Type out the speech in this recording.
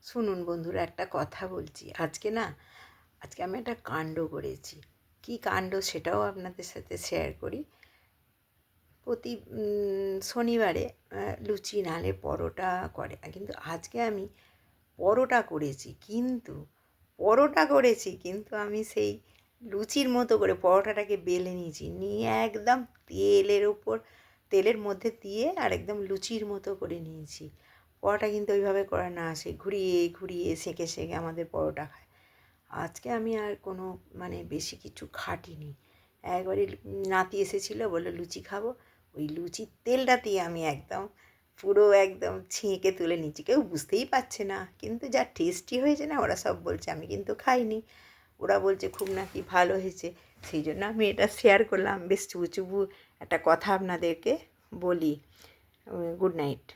শুনুন বন্ধুরা, একটা কথা বলছি। আজকে আমি একটা কাণ্ড করেছি। কী কাণ্ড সেটাও আপনাদের সাথে শেয়ার করি। প্রতি শনিবারে লুচি নাহলে পরোটা করে, কিন্তু আজকে আমি পরোটা করেছি, কিন্তু আমি সেই লুচির মতো করে পরোটাটাকে বেলে নিয়েছি, নিয়ে একদম তেলের মধ্যে দিয়ে আর একদম লুচির মতো করে নিয়েছি। পরোটা কিন্তু ওইভাবে করে না, সে ঘুরিয়ে ঘুরিয়ে সেঁকে সেঁকে আমাদের পরোটা খায়। আজকে আমি আর কোনো বেশি কিছু খাটিনি। একবারে নাতি এসেছিলো, বললো লুচি খাবো, ওই লুচির তেলটাতেই আমি পুরো একদম ছেঁকে তুলে নিচ্ছি। কেউ বুঝতেই পারছে না, কিন্তু যা টেস্টি হয়েছে না, ওরা সব বলছে, আমি কিন্তু খাইনি। ওরা বলছে খুব নাকি ভালো হয়েছে। সেই জন্য আমি এটা শেয়ার করলাম। বেশ চুবু চুবু একটা কথা আপনাদেরকে বলি। Good night.